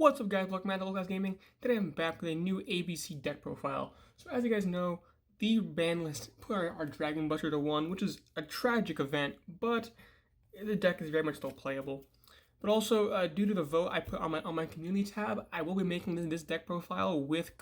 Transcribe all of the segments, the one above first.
What's up guys, welcome back to GoldClassGaming. Today I'm back with a new ABC deck profile. So as you guys know, the ban list put our Dragon Buster to 1, which is a tragic event, but the deck is very much still playable. But also, due to the vote I put on my community tab, I will be making this deck profile with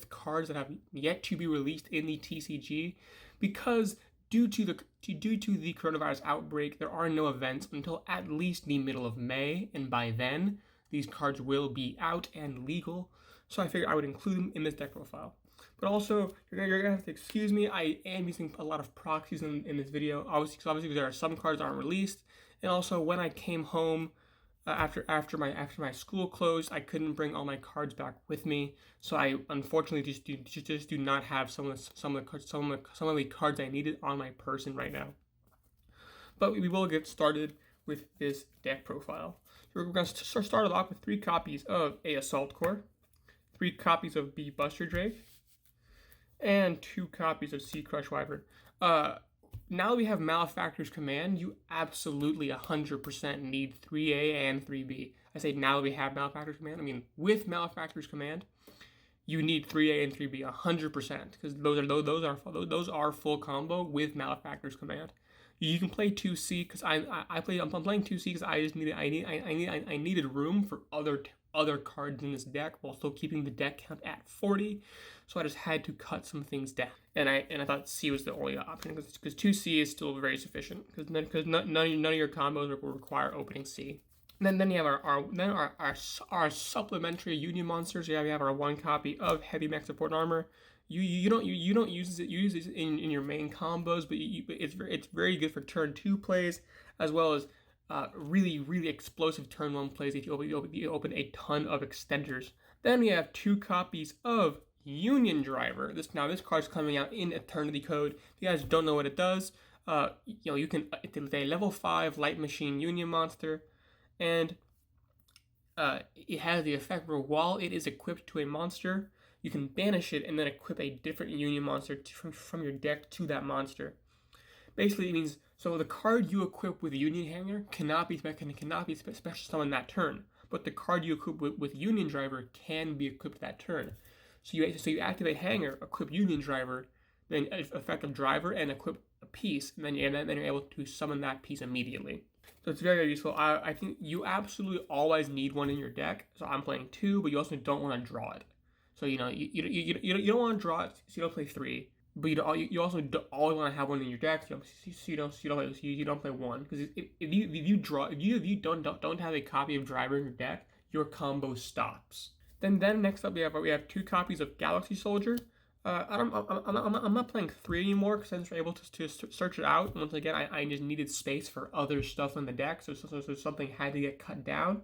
cards that have yet to be released in the TCG, because due to the coronavirus outbreak, there are no events until at least the middle of May, and by then these cards will be out and legal. So I figured I would include them in this deck profile. But also, you're gonna have to excuse me, I am using a lot of proxies in this video, obviously there are some cards that aren't released, and also when I came home after my school closed, I couldn't bring all my cards back with me, so I unfortunately just do not have some of the cards I needed on my person right now. But we will get started with this deck profile. So we're going to start it off with 3 copies of A Assault Core, 3 copies of B Buster Drake, and 2 copies of C Crush Wyvern. Now that we have Malefactor's Command, you absolutely 100% need 3A and 3B. I say now that we have Malefactor's Command, I mean with Malefactor's Command, you need 3A and 3B 100%, because those are full combo with Malefactor's Command. You can play 2C because I'm playing 2C because I needed room for other cards in this deck while still keeping the deck count at 40, so I just had to cut some things down. And I thought C was the only option because 2C is still very sufficient because none of your combos will require opening C. And then you have our supplementary union monsters. We have our 1 copy of Heavy Mech Support Armor. You don't use it in your main combos, but it's very good for turn 2 plays, as well as really explosive turn 1 plays if you open a ton of extenders. Then we have 2 copies of Union Driver. This card's coming out in Eternity Code. If you guys don't know what it does, you can, it's a level 5 light machine union monster, and it has the effect where while it is equipped to a monster, you can banish it and then equip a different union monster from your deck to that monster. Basically, it means so the card you equip with Union Hanger cannot be special summoned that turn, but the card you equip with Union Driver can be equipped that turn. So you activate Hanger, equip Union Driver, then effective Driver, and equip a piece, and then you're able to summon that piece immediately. So it's very useful. I think you absolutely always need one in your deck. So I'm playing 2, but you also don't want to draw it. So you don't want to draw it, so you don't play 3. But you also don't always want to have one in your deck, so you don't play 1. Because if you don't have a copy of Driver in your deck, your combo stops. Then next up we have 2 copies of Galaxy Soldier. I'm not playing 3 anymore because I was able to search it out. Once again, I just needed space for other stuff in the deck, so something had to get cut down.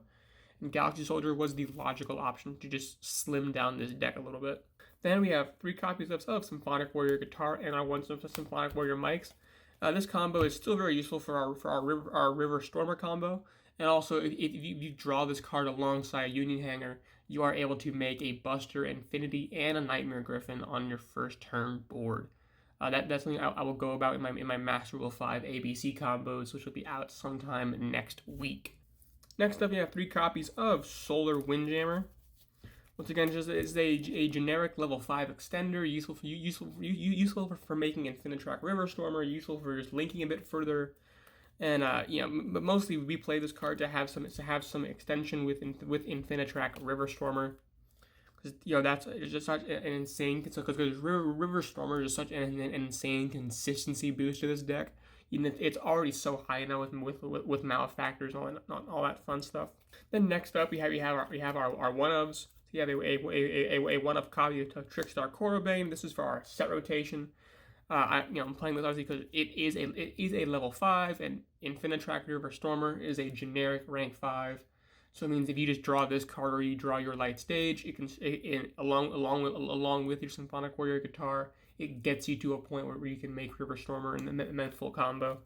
And Galaxy Soldier was the logical option to just slim down this deck a little bit. Then we have 3 copies of Symphonic Warrior Guitar and our 1 Symphonic Warrior mics. This combo is still very useful for our River Stormer combo. And also, if you draw this card alongside a Union Hanger, you are able to make a Buster Infinity and a Nightmare Griffin on your first turn board. That's something I will go about in my Master Rule 5 ABC combos, which will be out sometime next week. Next up, we have 3 copies of Solar Windjammer. Once again, it's a generic level 5 extender, useful for making Infinitrack River Stormer, useful for just linking a bit further, and but mostly we play this card to have some extension with Infinitrack River Stormer, because that's just such an insane, because River Stormer is such an insane consistency boost to this deck. It's already so high now with Malefactors and all that fun stuff. Then next up we have our 1-ofs. So you have a 1-of copy of Trickstar Korobane. This is for our set rotation. I'm playing this obviously because it is a level 5, and Infinitrack River Stormer is a generic rank 5. So it means if you just draw this card or you draw your light stage, along with your Symphonic Warrior Guitar, it gets you to a point where you can make River Stormer and then full combo.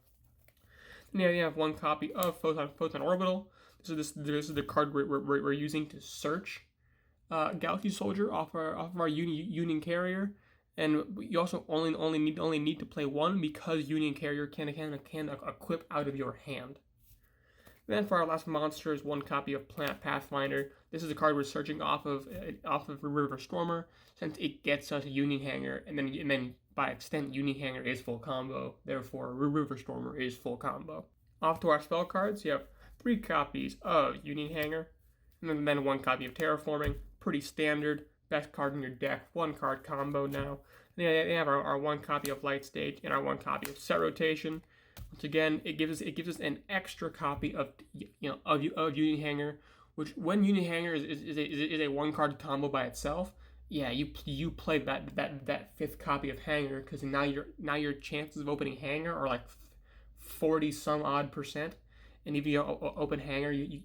Then you have 1 copy of Photon Orbital. This is the card we're using to search Galaxy Soldier off our Union Carrier, and you also only need to play 1 because Union Carrier can equip out of your hand. Then for our last monster is one copy of Planet Pathfinder. This is a card we're searching off of River Stormer, since it gets us a Union Hanger, and then by extent Union Hanger is full combo. Therefore, River Stormer is full combo. Off to our spell cards, you have 3 copies of Union Hanger, and then 1 copy of Terraforming. Pretty standard. Best card in your deck. 1 card combo now. And they have our 1 copy of Light Stage and our 1 copy of Set Rotation. Once again, it gives us an extra copy of Union Hanger, which when Union Hanger is a 1 card combo by itself, yeah, you play that 5th copy of Hanger, because now your chances of opening Hanger are like 40 some odd %. And if you open Hanger, you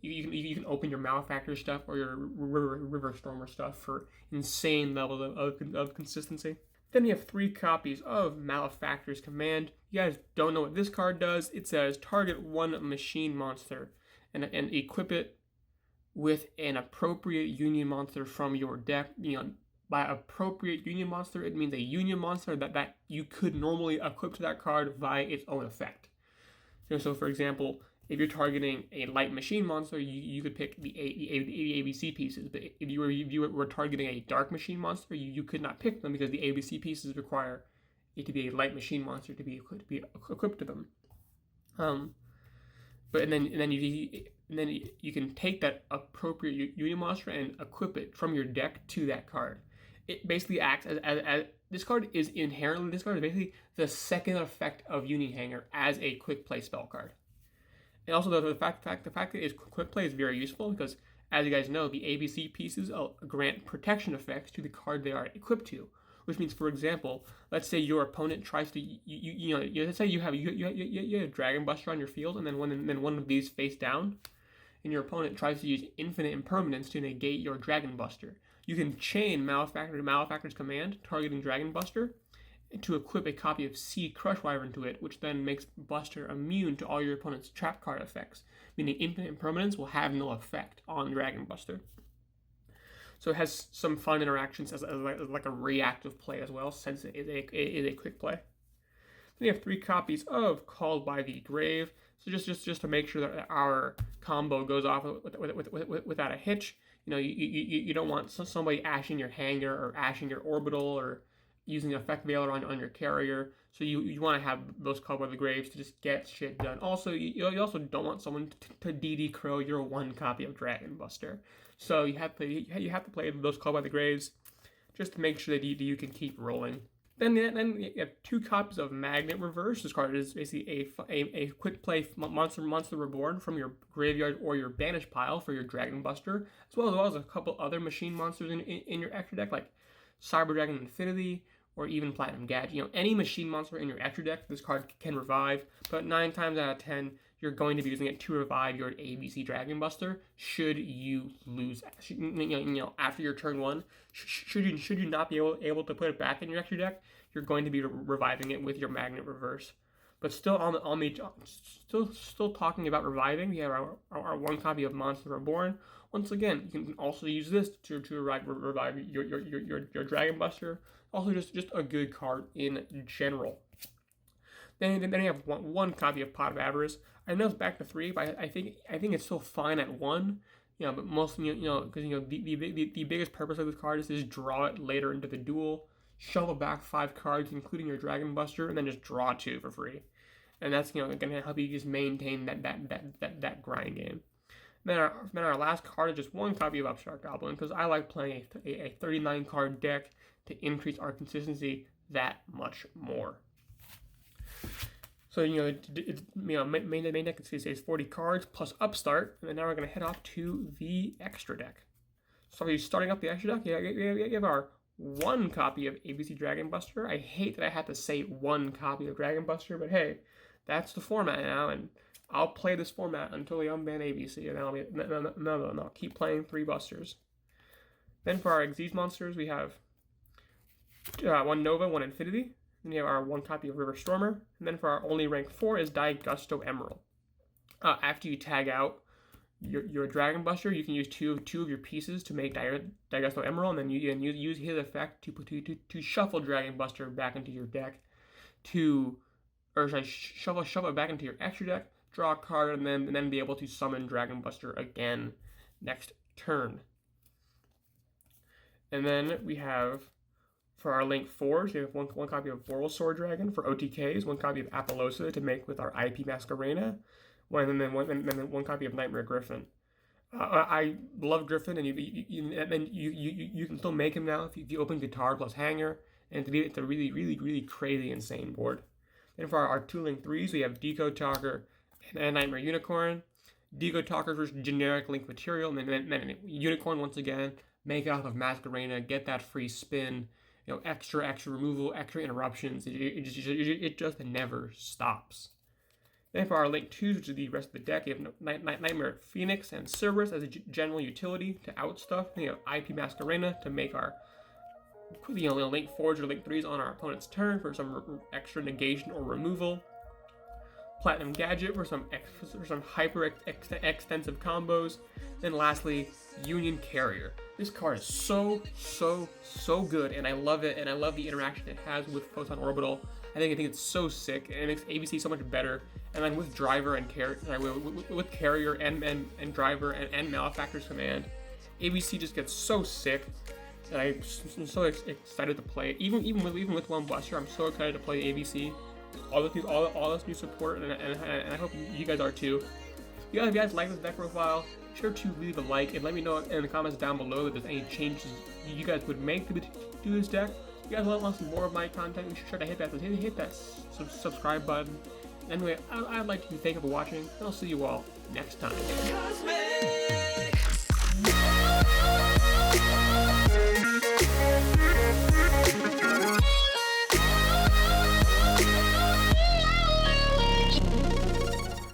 can open your Malefactor stuff or your River Stormer stuff for insane levels of consistency. Then we have 3 copies of Malefactor's Command. You guys don't know what this card does. It says target 1 machine monster and equip it with an appropriate Union monster from your deck. By appropriate Union monster, it means a Union monster that you could normally equip to that card via its own effect. So for example, if you're targeting a light machine monster, you could pick the ABC pieces. But if you were targeting a dark machine monster, you could not pick them because the ABC pieces require it to be a light machine monster to be equipped to them. And then you can take that appropriate Union monster and equip it from your deck to that card. It basically acts as this card is basically the second effect of Union Hanger as a quick play spell card. And also the fact that quick play is very useful because, as you guys know, the ABC pieces grant protection effects to the card they are equipped to. Which means, for example, let's say your opponent tries to let's say you have Dragon Buster on your field, and then one of these face down, and your opponent tries to use infinite impermanence to negate your Dragon Buster. You can chain Malefactor's Command, targeting Dragon Buster, to equip a copy of Sea Crush Wyvern to it, which then makes Buster immune to all your opponent's trap card effects, meaning infinite impermanence will have no effect on Dragon Buster. So it has some fun interactions as like a reactive play as well, since it is a quick play. Then you have 3 copies of Called by the Grave. So just to make sure that our combo goes off without a hitch. You don't want somebody ashing your Hanger or ashing your Orbital or using Effect Veiler on your carrier. So you want to have those Called by the Graves to just get shit done. Also, you also don't want someone to DD Crow your 1 copy of Dragon Buster. So you have to play those Called by the Graves just to make sure that you can keep rolling. Then you have 2 copies of Magnet Reverse. This card is basically a quick play monster reborn from your graveyard or your banish pile for your Dragon Buster, as well as a couple other machine monsters in your extra deck, like Cyber Dragon Infinity or even Platinum Gadget. Any machine monster in your extra deck, this card can revive, but 9 times out of 10, you're going to be using it to revive your ABC Dragon Buster should you lose, after your turn 1. Should you not be able to put it back in your extra deck, you're going to be reviving it with your Magnet Reverse. But still still talking about reviving, we have our 1 copy of Monster Reborn. Once again, you can also use this to revive your Dragon Buster. Also, just a good card in general. Then you have one copy of Pot of Avarice. I know it's back to 3, but I think it's still fine at 1. But mostly, because the biggest purpose of this card is to just draw it later into the duel, shuffle back 5 cards, including your Dragon Buster, and then just draw 2 for free. And that's going to help you just maintain that grind game. Then our last card is just 1 copy of Upstart Goblin, because I like playing a 39 card deck to increase our consistency that much more. So main deck is 40 cards plus Upstart, and then now we're going to head off to the extra deck. So if you're starting up the extra deck, you have our 1 copy of ABC Dragon Buster. I hate that I have to say 1 copy of Dragon Buster, but hey, that's the format now, and I'll play this format until they unban ABC, and then I'll keep playing 3 Busters. Then for our Xyz monsters, we have 1 Nova, 1 Infinity. Then you have our 1 copy of River Stormer. And then for our only rank 4 is Daigusto Emerald. After you tag out your Dragon Buster, you can use two of your pieces to make Daigusto Emerald, and then you can use his effect to shuffle Dragon Buster back into your deck, shuffle it back into your extra deck, draw a card, and then be able to summon Dragon Buster again next turn. And then we have, for our Link 4s, we have one copy of Borrelsword Dragon. For OTKs, one copy of Apollosa to make with our IP Masquerena, and then one copy of Nightmare Griffin. I love Griffin, and you can still make him now if you open Guitar plus Hanger, and it's a really crazy, insane board. Then for our 2 Link 3s, we have Decode Talker and Nightmare Unicorn. Decode Talker is generic Link material, and then Unicorn once again, make it off of Masquerena, get that free spin, extra removal, extra interruptions. It just never stops. Then for our Link 2s, which is the rest of the deck, you have Nightmare Phoenix and Cerberus as a general utility to out stuff. IP Masquerena to make our Link 4s or Link 3s on our opponent's turn for some extra negation or removal. Platinum Gadget for some hyper extensive combos. Then lastly, Union Carrier. This card is so good, and I love it, and I love the interaction it has with Photon Orbital. I think it's so sick, and it makes ABC so much better. And then with Driver and with Carrier and Driver and Malefactor's Command, ABC just gets so sick. And I'm so excited to play it. Even with One Buster, I'm so excited to play ABC. All this new support, and I hope you guys are too. If you guys like this deck profile, be sure to leave a like and let me know in the comments down below if there's any changes you guys would make to this deck. If you guys want some more of my content, be sure to hit that subscribe button. Anyway, I'd like to thank you for watching, and I'll see you all next time.